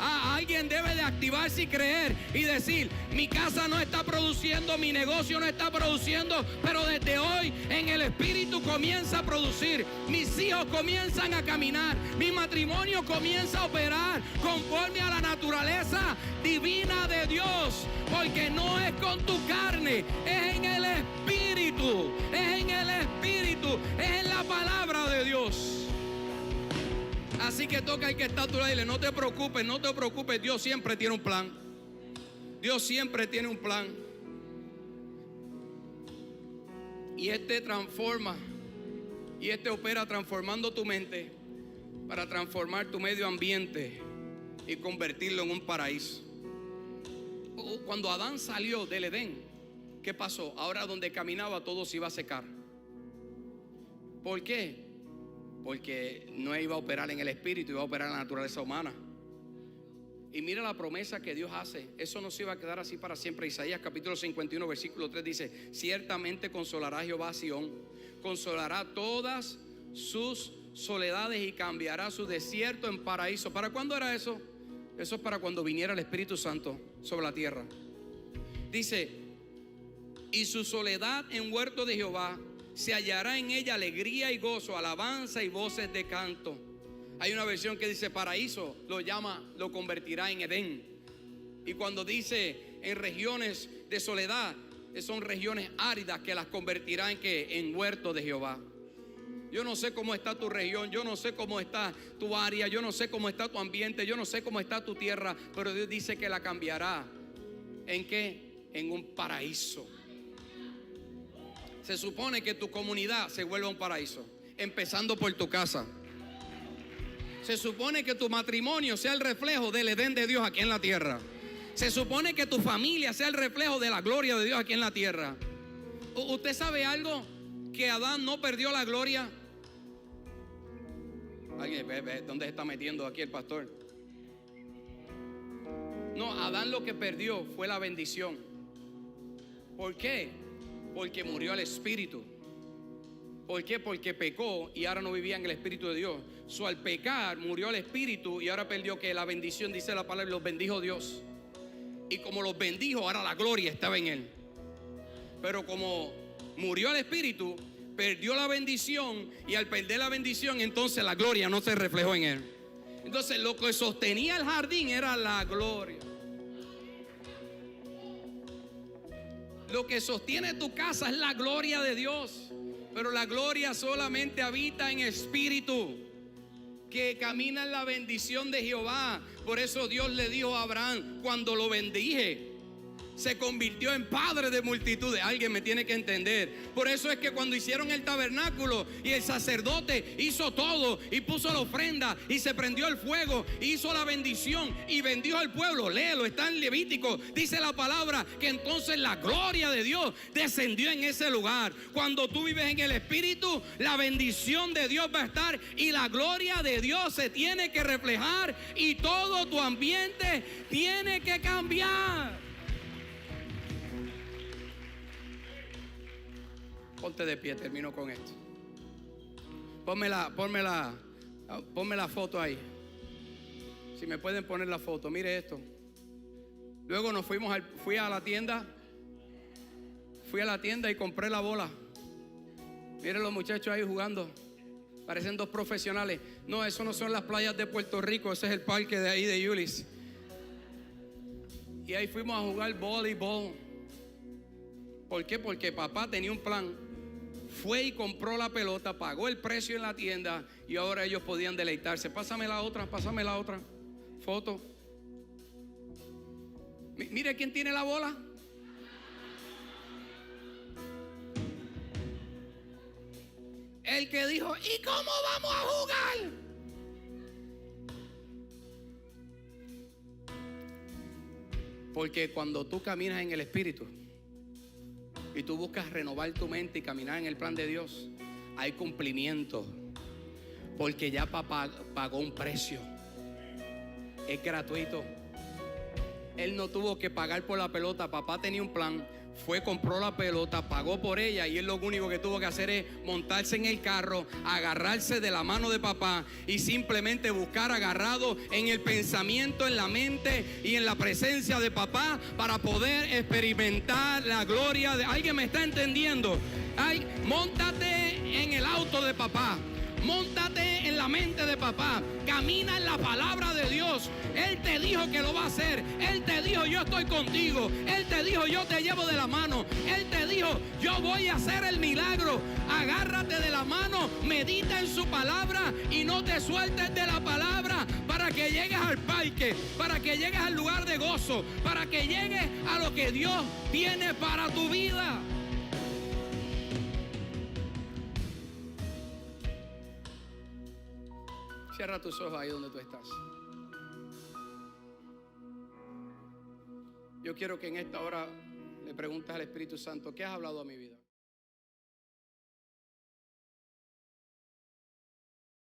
Alguien debe de activarse y creer y decir, mi casa no está produciendo, mi negocio no está produciendo, pero desde hoy en el Espíritu comienza a producir. Mis hijos comienzan a caminar, mi matrimonio comienza a operar conforme a la naturaleza divina de Dios, porque no es con tu carne, es en el Espíritu, es en el Espíritu, es en la palabra de Dios. Así que toca al que está a tu lado y dile, no te preocupes, no te preocupes, Dios siempre tiene un plan. Dios siempre tiene un plan. Y transforma, y opera transformando tu mente para transformar tu medio ambiente y convertirlo en un paraíso. Cuando Adán salió del Edén, ¿qué pasó? Ahora donde caminaba todo se iba a secar. ¿Por qué? Porque no iba a operar en el espíritu, iba a operar en la naturaleza humana. Y mira la promesa que Dios hace. Eso no se iba a quedar así para siempre. Isaías capítulo 51 versículo 3 dice: ciertamente consolará Jehová a Sión, consolará todas sus soledades y cambiará su desierto en paraíso. ¿Para cuándo era eso? Eso es para cuando viniera el Espíritu Santo sobre la tierra. Dice: y su soledad en huerto de Jehová, se hallará en ella alegría y gozo, alabanza y voces de canto. Hay una versión que dice paraíso, lo convertirá en Edén. Y cuando dice en regiones de soledad, son regiones áridas que las convertirá en huerto de Jehová. Yo no sé cómo está tu región, yo no sé cómo está tu área, yo no sé cómo está tu ambiente, yo no sé cómo está tu tierra, pero Dios dice que la cambiará. ¿En qué? En un paraíso. Se supone que tu comunidad se vuelva un paraíso, empezando por tu casa. Se supone que tu matrimonio sea el reflejo del Edén de Dios aquí en la tierra. Se supone que tu familia sea el reflejo de la gloria de Dios aquí en la tierra. ¿Usted sabe algo? Que Adán no perdió la gloria. Alguien, ¿dónde se está metiendo aquí el pastor? No, Adán lo que perdió fue la bendición. ¿Por qué? Porque murió el espíritu. ¿Por qué? Porque pecó y ahora no vivía en el espíritu de Dios. Al pecar murió el espíritu y ahora perdió que la bendición, dice la palabra, los bendijo Dios. Y como los bendijo, ahora la gloria estaba en él. Pero como murió el espíritu, perdió la bendición, y al perder la bendición, entonces la gloria no se reflejó en él. Entonces lo que sostenía el jardín era la gloria. Lo que sostiene tu casa es la gloria de Dios. Pero la gloria solamente habita en espíritu, que camina en la bendición de Jehová. Por eso Dios le dijo a Abraham: cuando lo bendije, se convirtió en padre de multitudes. Alguien me tiene que entender. Por eso es que cuando hicieron el tabernáculo y el sacerdote hizo todo y puso la ofrenda y se prendió el fuego, hizo la bendición y bendijo al pueblo. Léelo, está en Levítico. Dice la palabra que entonces la gloria de Dios descendió en ese lugar. Cuando tú vives en el Espíritu, la bendición de Dios va a estar y la gloria de Dios se tiene que reflejar, y todo tu ambiente tiene que cambiar. Ponte de pie, termino con esto. Ponme la foto ahí. Si me pueden poner la foto, mire esto. Luego fui a la tienda y compré la bola. Miren los muchachos ahí jugando. Parecen dos profesionales. No, eso no son las playas de Puerto Rico, ese es el parque de ahí de Yulis. Y ahí fuimos a jugar voleibol. ¿Por qué? Porque papá tenía un plan. Fue y compró la pelota, pagó el precio en la tienda y ahora ellos podían deleitarse. Pásame la otra foto. Mire quién tiene la bola. El que dijo: ¿y cómo vamos a jugar? Porque cuando tú caminas en el Espíritu y tú buscas renovar tu mente y caminar en el plan de Dios, hay cumplimiento. Porque ya papá pagó un precio. Es gratuito. Él no tuvo que pagar por la pelota. Papá tenía un plan. Fue, compró la pelota, pagó por ella, y él lo único que tuvo que hacer es montarse en el carro, agarrarse de la mano de papá y simplemente buscar agarrado en el pensamiento, en la mente y en la presencia de papá para poder experimentar la gloria de... ¿Alguien me está entendiendo? Ay, móntate en el auto de papá. Móntate en la mente de papá. Camina en la palabra de Dios. Él te dijo que lo va a hacer. Él te dijo: yo estoy contigo. Él te dijo: yo te llevo de la mano. Él te dijo: yo voy a hacer el milagro. Agárrate de la mano, medita en su palabra y no te sueltes de la palabra, para que llegues al parque, para que llegues al lugar de gozo, para que llegues a lo que Dios tiene para tu vida. Cierra tus ojos ahí donde tú estás.
Yo quiero que en esta hora le preguntes al Espíritu Santo, ¿qué has hablado a mi vida?